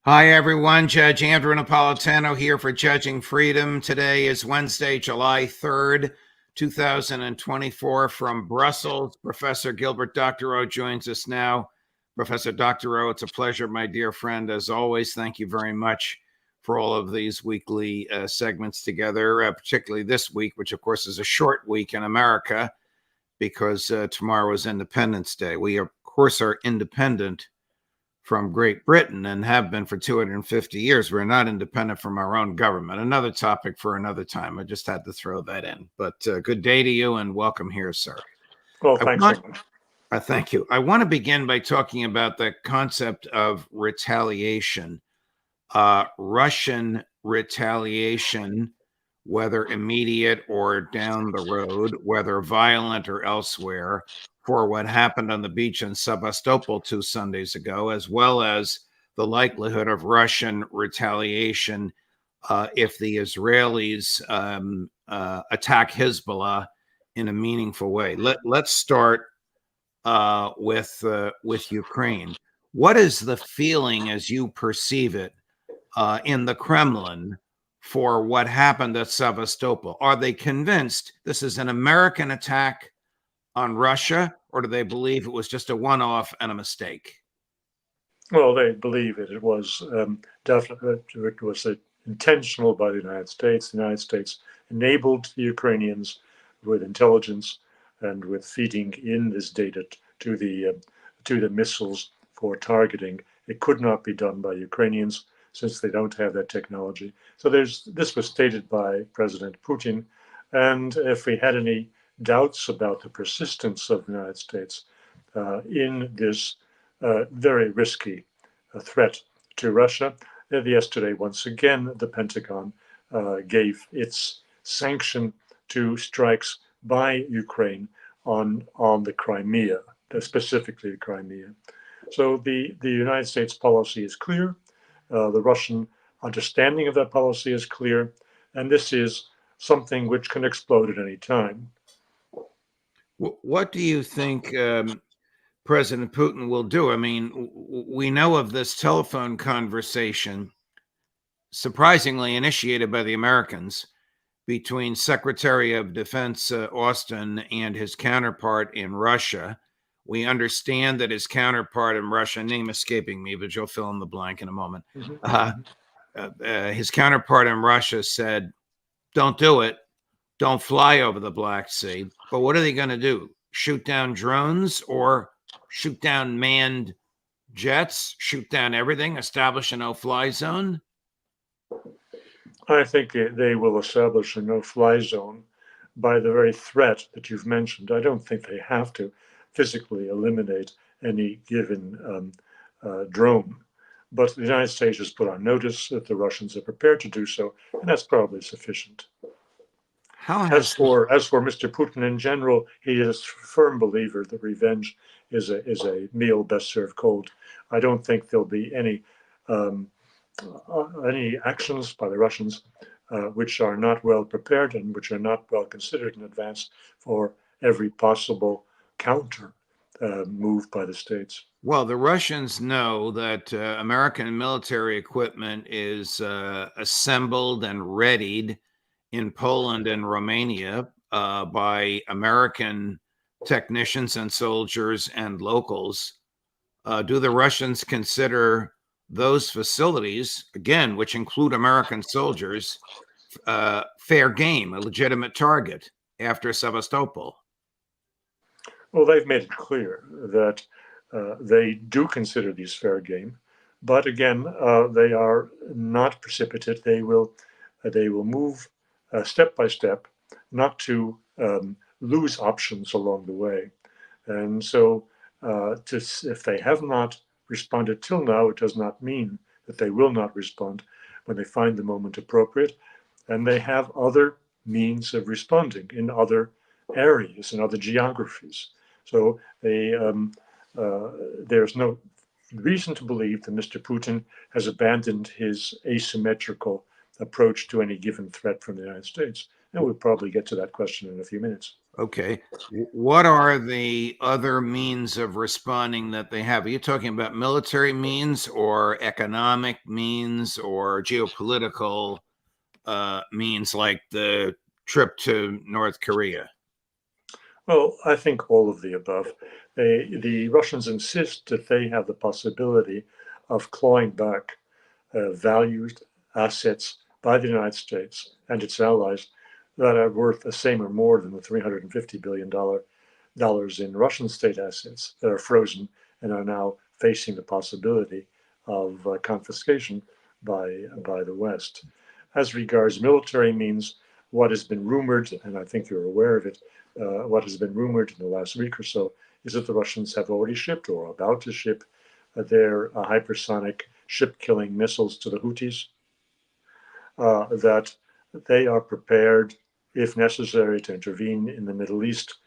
Hi, everyone. Judge Andrew Napolitano here for Judging Freedom. Today is Wednesday, July 3rd, 2024. From Brussels, Professor Gilbert Doctorow joins us now. Professor Doctorow, it's a pleasure, my dear friend. As always, thank you very much for all of these weekly segments together, particularly this week, which, of course, is a short week in America because tomorrow is Independence Day. We, of course, are independent from Great Britain and have been for 250 years. We're not independent from our own government. Another topic for another time. I just had to throw that in. But good day to you and welcome here, sir. Well, thanks so much. Thank you. I want to begin by talking about the concept of retaliation. Russian retaliation, whether immediate or down the road, whether violent or elsewhere, for what happened on the beach in Sevastopol 2 Sundays ago, as well as the likelihood of Russian retaliation if the Israelis attack Hezbollah in a meaningful way. Let's start with Ukraine. What is the feeling as you perceive it in the Kremlin for what happened at Sevastopol? Are they convinced this is an American attack on Russia, or do they believe it was just a one-off and a mistake? Well, they believe it. It was definitely it was intentional by the United States. The United States enabled the Ukrainians with intelligence and with feeding in this data to the missiles for targeting. It could not be done by Ukrainians since they don't have that technology. So this was stated by President Putin, and if we had any doubts about the persistence of the United States in this very risky threat to Russia, yesterday, once again, the Pentagon gave its sanction to strikes by Ukraine on the Crimea, specifically the Crimea. So the United States policy is clear. The Russian understanding of that policy is clear. And this is something which can explode at any time. What do you think President Putin will do? I mean, we know of this telephone conversation, surprisingly initiated by the Americans, between Secretary of Defense Austin and his counterpart in Russia. We understand that his counterpart in Russia, name escaping me, but you'll fill in the blank in a moment. His counterpart in Russia said, don't do it. Don't fly over the Black Sea. But what are they going to do? Shoot down drones or shoot down manned jets, shoot down everything, establish a no-fly zone? I think they will establish a no-fly zone by the very threat that you've mentioned. I don't think they have to physically eliminate any given drone. But the United States has put on notice that the Russians are prepared to do so, and that's probably sufficient. As for Mr. Putin in general, he is a firm believer that revenge is a meal best served cold. I don't think there'll be any actions by the Russians which are not well prepared and which are not well considered in advance for every possible counter move by the states. Well, the Russians know that American military equipment is assembled and readied in Poland and Romania by American technicians and soldiers and locals. Do the Russians consider those facilities, again, which include American soldiers, fair game, a legitimate target after Sevastopol? Well, they've made it clear that they do consider these fair game, but again, they are not precipitate. They will move step by step, not to lose options along the way. And so, if they have not responded till now, it does not mean that they will not respond when they find the moment appropriate. And they have other means of responding in other areas, in other geographies. So there's no reason to believe that Mr. Putin has abandoned his asymmetrical approach to any given threat from the United States. And we'll probably get to that question in a few minutes. Okay. What are the other means of responding that they have? Are you talking about military means or economic means or geopolitical means like the trip to North Korea? Well, I think all of the above. The Russians insist that they have the possibility of clawing back valued assets by the United States and its allies that are worth the same or more than the $350 billion in Russian state assets that are frozen and are now facing the possibility of confiscation by the West. As regards military means, what has been rumored, and I think you're aware of it, what has been rumored in the last week or so is that the Russians have already shipped or are about to ship their hypersonic ship-killing missiles to the Houthis, that they are prepared, if necessary, to intervene in the Middle East,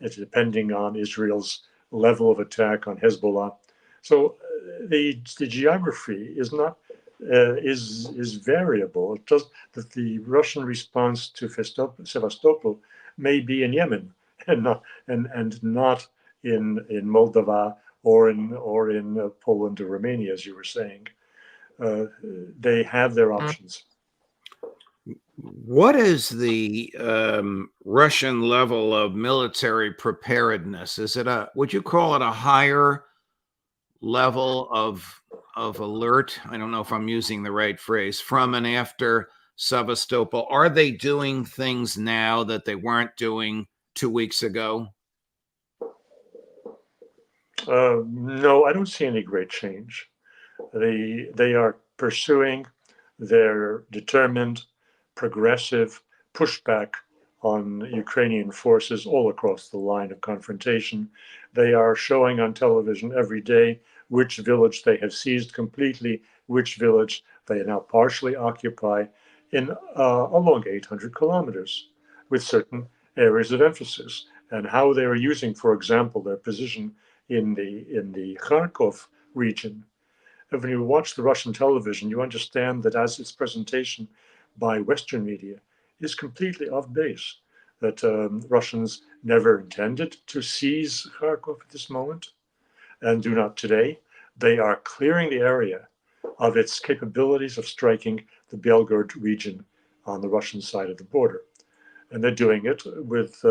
depending on Israel's level of attack on Hezbollah. So the geography is not is variable. It does that the Russian response to Sevastopol may be in Yemen and not in Moldova or in Poland or Romania, as you were saying. They have their options. What is the Russian level of military preparedness? Is it would you call it a higher level of alert? I don't know if I'm using the right phrase. From and after Sevastopol, are they doing things now that they weren't doing 2 weeks ago? No, I don't see any great change. They are pursuing their determined, progressive pushback on Ukrainian forces all across the line of confrontation. They are showing on television every day which village they have seized completely, which village they now partially occupy in along 800 kilometers with certain areas of emphasis, and how they are using, for example, their position in the Kharkov region. And when you watch the Russian television, you understand that as its presentation by Western media is completely off base, that Russians never intended to seize Kharkov at this moment and do not today. They are clearing the area of its capabilities of striking the Belgorod region on the Russian side of the border. And they're doing it with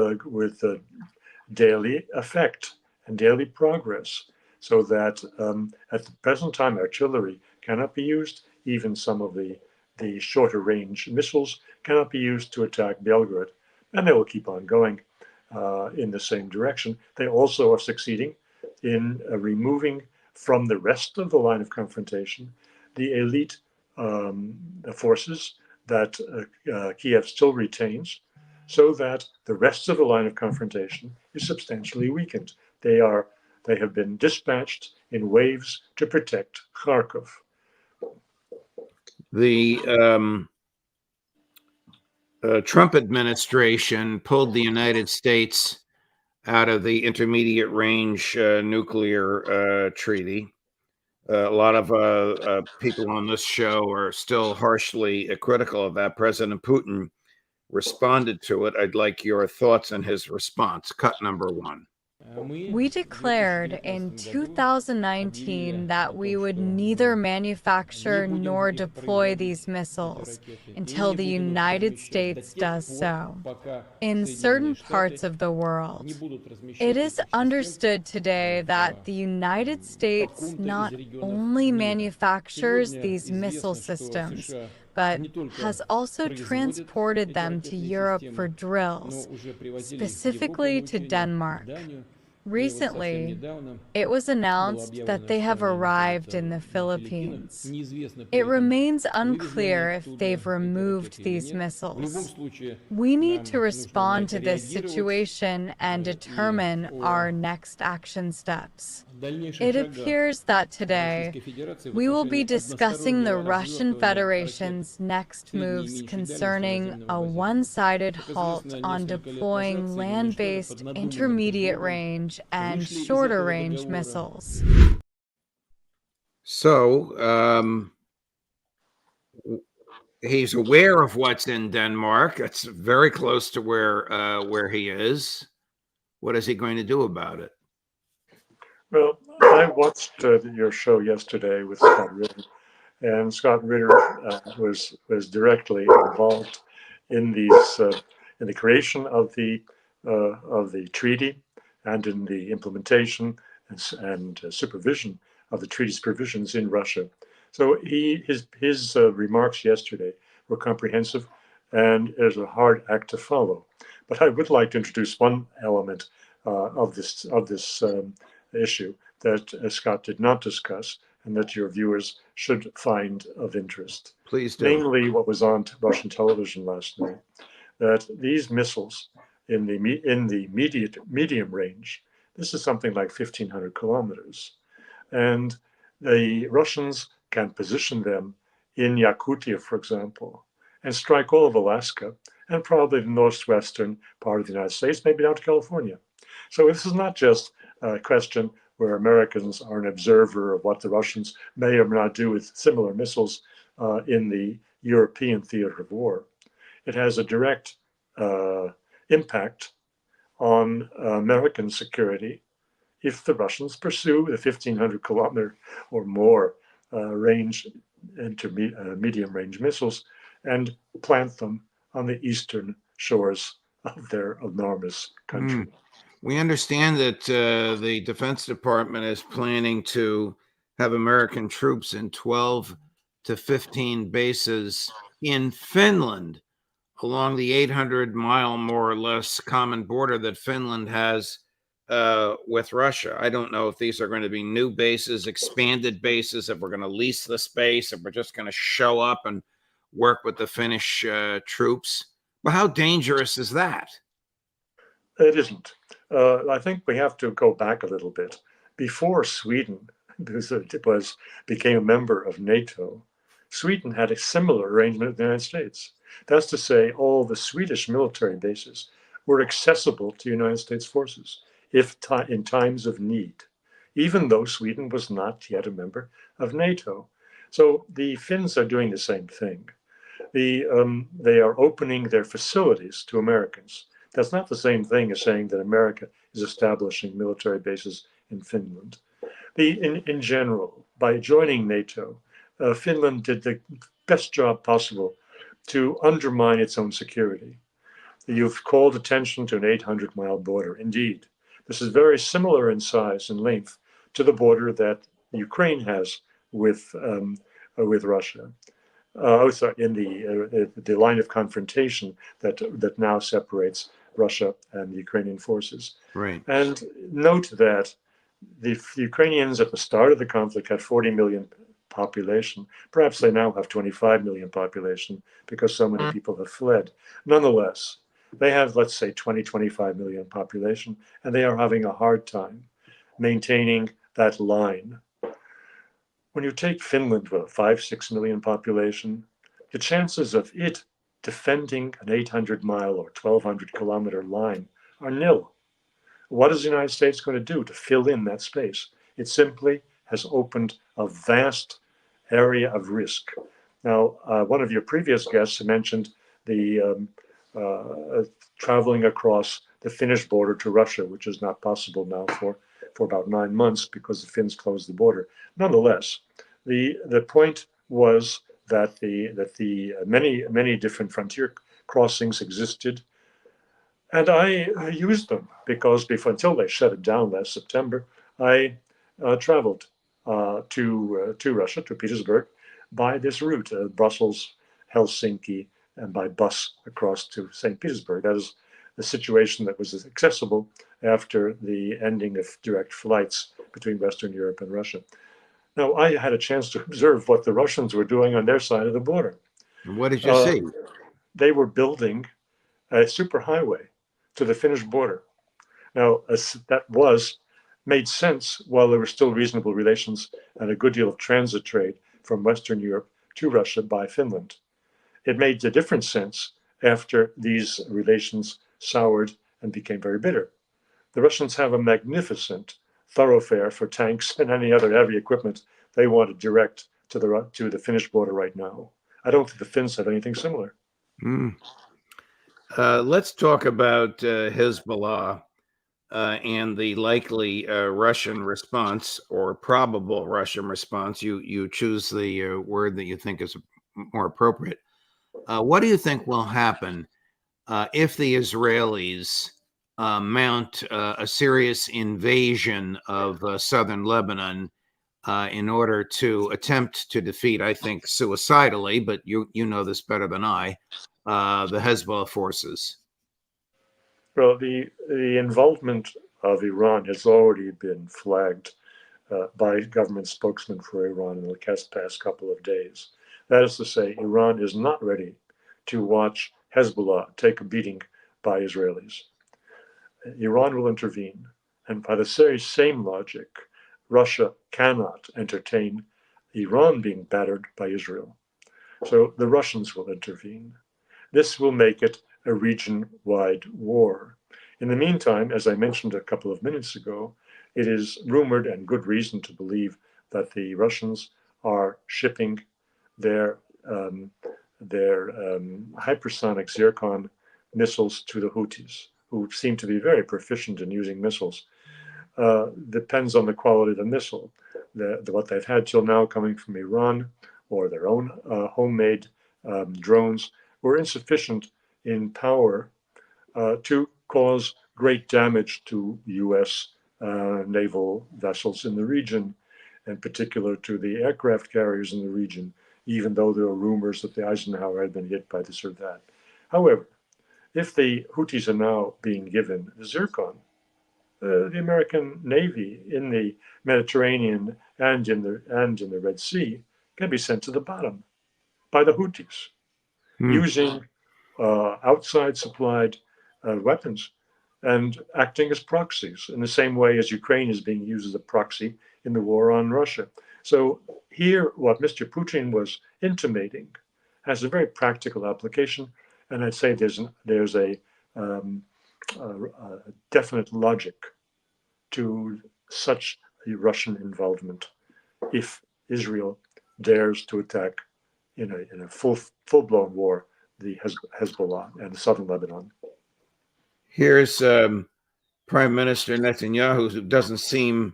daily effect and daily progress, so that at the present time, artillery cannot be used. Even some of the shorter range missiles cannot be used to attack Belgrade, and they will keep on going in the same direction. They also are succeeding in removing from the rest of the line of confrontation the elite forces that Kiev still retains, so that the rest of the line of confrontation is substantially weakened. They have been dispatched in waves to protect Kharkov. The Trump administration pulled the United States out of the intermediate range nuclear treaty. A lot of people on this show are still harshly critical of that. President Putin responded to it. I'd like your thoughts on his response. Cut number one. We declared in 2019 that we would neither manufacture nor deploy these missiles until the United States does so in certain parts of the world. It is understood today that the United States not only manufactures these missile systems, but has also transported them to Europe for drills, specifically to Denmark. Recently, it was announced that they have arrived in the Philippines. It remains unclear if they've removed these missiles. We need to respond to this situation and determine our next action steps. It appears that today we will be discussing the Russian Federation's next moves concerning a one-sided halt on deploying land-based intermediate range and shorter range missiles. So he's aware of what's in Denmark. It's very close to where he is. What is he going to do about it? Well, I watched your show yesterday with Scott Ritter, and Scott Ritter was directly involved in these in the creation of the treaty and in the implementation and supervision of the treaty's provisions in Russia. So his remarks yesterday were comprehensive, and it is a hard act to follow. But I would like to introduce one element of this issue that Scott did not discuss, and that your viewers should find of interest. Please do. Namely, what was on Russian television last night, that these missiles in the medium range, this is something like 1,500 kilometers, and the Russians can position them in Yakutia, for example, and strike all of Alaska and probably the northwestern part of the United States, maybe down to California. So this is not just a question where Americans are an observer of what the Russians may or may not do with similar missiles in the European theater of war. It has a direct impact on American security if the Russians pursue the 1,500 kilometer or more range medium range missiles and plant them on the eastern shores of their enormous country. We understand that the Defense Department is planning to have American troops in 12 to 15 bases in Finland along the 800-mile, more or less, common border that Finland has with Russia. I don't know if these are going to be new bases, expanded bases, if we're going to lease the space, if we're just going to show up and work with the Finnish troops. But how dangerous is that? It isn't. I think we have to go back a little bit. Before Sweden became a member of NATO, Sweden had a similar arrangement with the United States. That's to say, all the Swedish military bases were accessible to United States forces in times of need, even though Sweden was not yet a member of NATO. So the Finns are doing the same thing. They are opening their facilities to Americans. That's not the same thing as saying that America is establishing military bases in Finland. In general, by joining NATO, Finland did the best job possible to undermine its own security. You've called attention to an 800-mile border. Indeed, this is very similar in size and length to the border that Ukraine has with Russia. In the line of confrontation that now separates Russia and the Ukrainian forces. Right. And note that the Ukrainians at the start of the conflict had 40 million population. Perhaps they now have 25 million population because so many people have fled. Nonetheless, they have, let's say, 25 million population, and they are having a hard time maintaining that line. When you take Finland with a 5-6 million population, the chances of it defending an 800-mile or 1,200-kilometer line are nil. What is the United States going to do to fill in that space? It simply has opened a vast area of risk. Now, one of your previous guests mentioned the traveling across the Finnish border to Russia, which is not possible now for about 9 months because the Finns closed the border. Nonetheless, the point was that the many different frontier crossings existed, and I used them because until they shut it down last September, I traveled to Russia, to Petersburg, by this route, Brussels, Helsinki, and by bus across to St. Petersburg. That is the situation that was accessible after the ending of direct flights between Western Europe and Russia. Now, I had a chance to observe what the Russians were doing on their side of the border. What did you see? They were building a superhighway to the Finnish border. Now, that made sense while there were still reasonable relations and a good deal of transit trade from Western Europe to Russia by Finland. It made a different sense after these relations soured and became very bitter. The Russians have a magnificent thoroughfare for tanks and any other heavy equipment they want to direct to the Finnish border right now. I don't think the Finns have anything similar. Mm. Let's talk about Hezbollah and the likely Russian response or probable Russian response. You choose the word that you think is more appropriate. What do you think will happen if the Israelis mount a serious invasion of southern Lebanon in order to attempt to defeat, I think suicidally, but you know this better than I, the Hezbollah forces? Well, the involvement of Iran has already been flagged by government spokesmen for Iran in the past couple of days. That is to say, Iran is not ready to watch Hezbollah take a beating by Israelis. Iran will intervene. And by the very same logic, Russia cannot entertain Iran being battered by Israel. So the Russians will intervene. This will make it a region-wide war. In the meantime, as I mentioned a couple of minutes ago, it is rumored, and good reason to believe, that the Russians are shipping their hypersonic Zircon missiles to the Houthis, who seem to be very proficient in using missiles. Depends on the quality of the missile. What they've had till now coming from Iran or their own homemade drones were insufficient in power to cause great damage to U.S. Naval vessels in the region, in particular to the aircraft carriers in the region, even though there were rumors that the Eisenhower had been hit by this or that. However, if the Houthis are now being given the Zircon, the American Navy in the Mediterranean and in the Red Sea can be sent to the bottom by the Houthis using outside supplied weapons and acting as proxies in the same way as Ukraine is being used as a proxy in the war on Russia. So here, what Mr. Putin was intimating has a very practical application, and I'd say there's a definite logic to such a Russian involvement if Israel dares to attack in a full-blown war the Hezbollah and southern Lebanon. Here's Prime Minister Netanyahu, who doesn't seem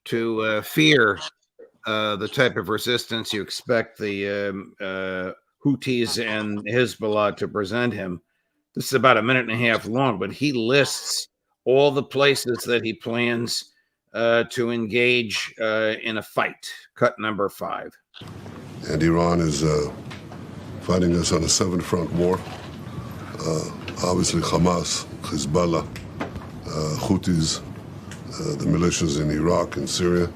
to fear the type of resistance you expect the Houthis and Hezbollah to present him. This is about a minute and a half long, but he lists all the places that he plans to engage in a fight. Cut number 5. And Iran is fighting us on a 7-front war. Obviously Hamas, Hezbollah, Houthis, the militias in Iraq and Syria,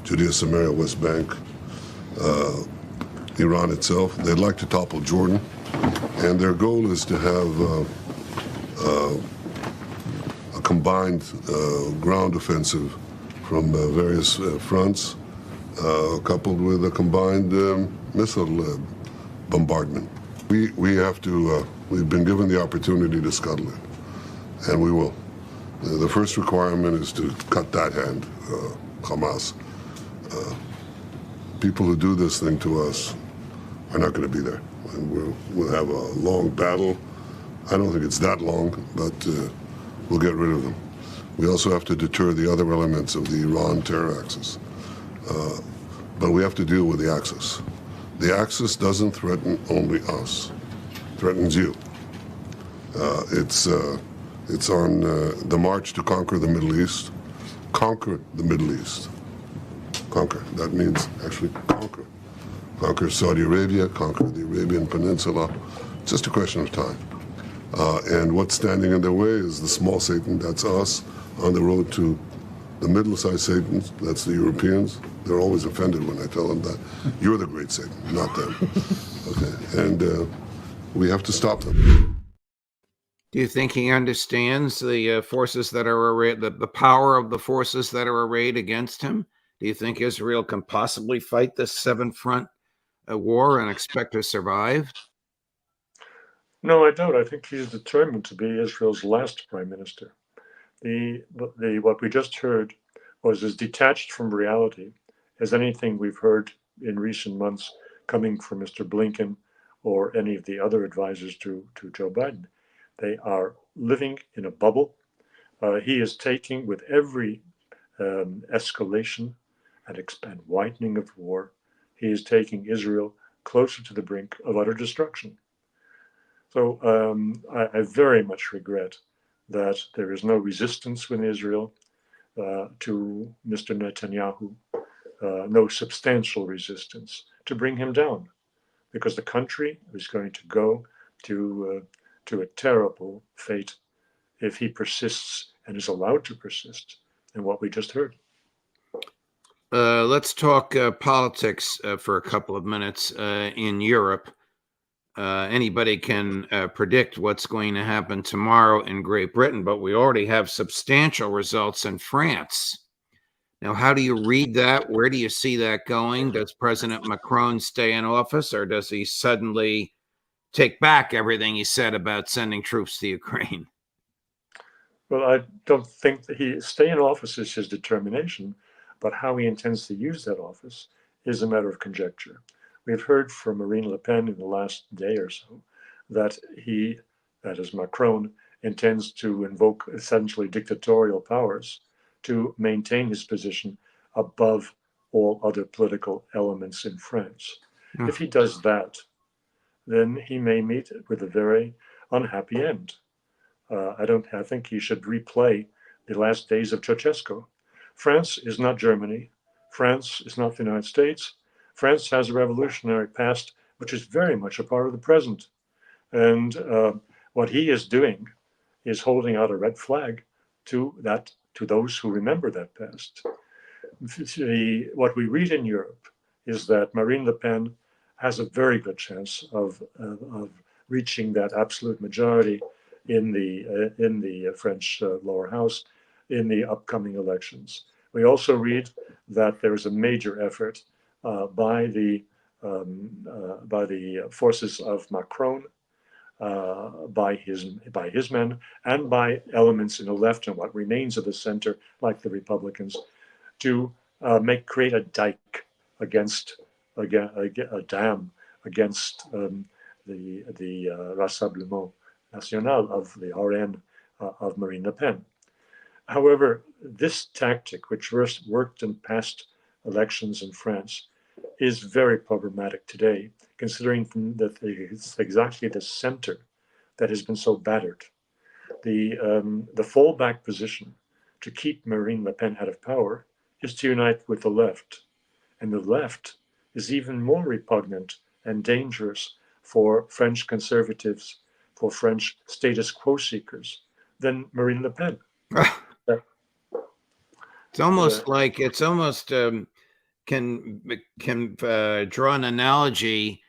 Judea, Samaria, West Bank, Iran itself. They'd like to topple Jordan, and their goal is to have a combined ground offensive from various fronts, coupled with a combined missile bombardment. We have to, we've been given the opportunity to scuttle it, and we will. The first requirement is to cut that hand, Hamas. People who do this thing to us are not going to be there. And we'll have a long battle. I don't think it's that long, but we'll get rid of them. We also have to deter the other elements of the Iran terror axis. But we have to deal with the axis. The axis doesn't threaten only us, it threatens you. It's on the march to conquer the Middle East. Conquer the Middle East. Conquer. That means actually conquer. Conquer Saudi Arabia, conquer the Arabian Peninsula. It's just a question of time. And what's standing in their way is the small Satan, that's us, on the road to the middle-sized Satans, that's the Europeans. They're always offended when I tell them that. You're the great Satan, not them. Okay, and we have to stop them. Do you think he understands the forces that are arrayed, the power of the forces that are arrayed against him? Do you think Israel can possibly fight this 7-front war and expect to survive? No, I don't. I think he's determined to be Israel's last prime minister. What we just heard was as detached from reality as anything we've heard in recent months coming from Mr. Blinken or any of the other advisors to Joe Biden. They are living in a bubble. He is taking, with every escalation and widening of war, he is taking Israel closer to the brink of utter destruction. So I very much regret that there is no resistance within Israel to Mr. Netanyahu, no substantial resistance to bring him down, because the country is going to go to a terrible fate if he persists and is allowed to persist in what we just heard. Let's talk politics for a couple of minutes in Europe. Anybody can predict what's going to happen tomorrow in Great Britain, but we already have substantial results in France. Now, how do you read that? Where do you see that going? Does President Macron stay in office, or does he suddenly take back everything he said about sending troops to Ukraine? Well, I don't think that he stay in office is his determination, but how he intends to use that office is a matter of conjecture. We've heard from Marine Le Pen in the last day or so that he, that is Macron, intends to invoke essentially dictatorial powers to maintain his position above all other political elements in France. If he does that, then he may meet with a very unhappy end. I think he should replay the last days of Ceausescu. France is not Germany. France is not the United States. France has a revolutionary past, which is very much a part of the present. And what he is doing is holding out a red flag to those who remember that past. What we read in Europe is that Marine Le Pen has a very good chance of reaching that absolute majority in the French lower house in the upcoming elections. We also read that there is a major effort by the forces of Macron, by his men, and by elements in the left and what remains of the center, like the Republicans, to create a dike against a dam against the Rassemblement National of the RN of Marine Le Pen. However, this tactic, which worked in past elections in France, is very problematic today, considering that it's exactly the center that has been so battered. The fallback position to keep Marine Le Pen out of power is to unite with the left. And the left is even more repugnant and dangerous for French conservatives, for French status quo seekers, than Marine Le Pen. It's almost can draw an analogy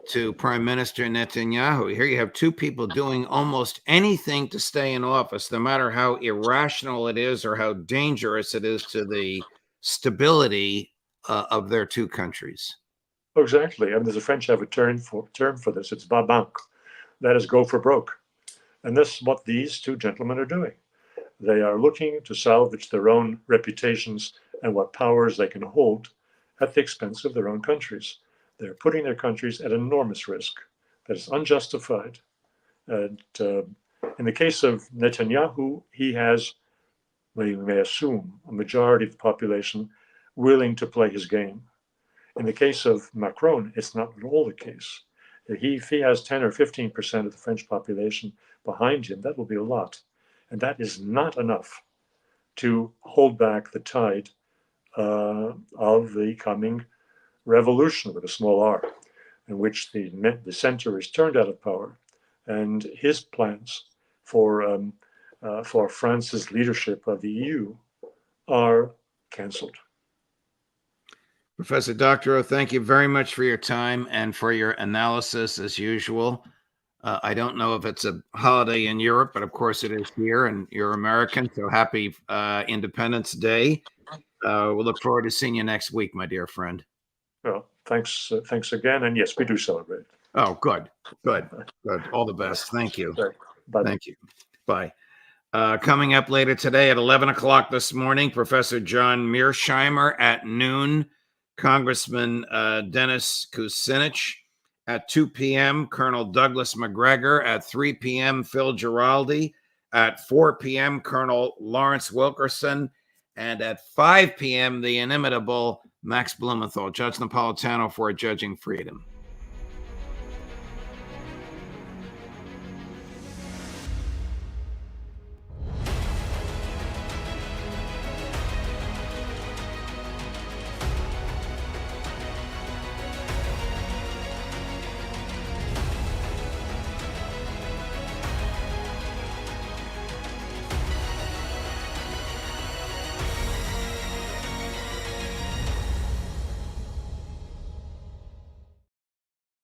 to Prime Minister Netanyahu. Here you have two people doing almost anything to stay in office, no matter how irrational it is or how dangerous it is to the stability of their two countries. Exactly. I mean, the French have a term for this. It's "bas banque," that is, go for broke. And this is what these two gentlemen are doing. They are looking to salvage their own reputations and what powers they can hold at the expense of their own countries. They're putting their countries at enormous risk that is unjustified. And in the case of Netanyahu, he has, we may assume, a majority of the population willing to play his game. In the case of Macron, it's not at all the case. If he has 10 or 15% of the French population behind him, that will be a lot. And that is not enough to hold back the tide of the coming revolution, with a small r, in which the center is turned out of power, and his plans for France's leadership of the EU are cancelled. Professor Doctorow, thank you very much for your time and for your analysis, as usual. I don't know if it's a holiday in Europe, but of course it is here, and you're American, so happy Independence Day. We'll look forward to seeing you next week, my dear friend. Well, thanks again, and yes, we do celebrate. Oh, good. All the best. Thank you. Bye. Thank you. Bye. Coming up later today at 11 o'clock this morning, Professor John Mearsheimer at noon, Congressman Dennis Kucinich. At 2 p.m., Colonel Douglas McGregor. At 3 p.m., Phil Giraldi. At 4 p.m., Colonel Lawrence Wilkerson. And at 5 p.m., the inimitable Max Blumenthal. Judge Napolitano for Judging Freedom.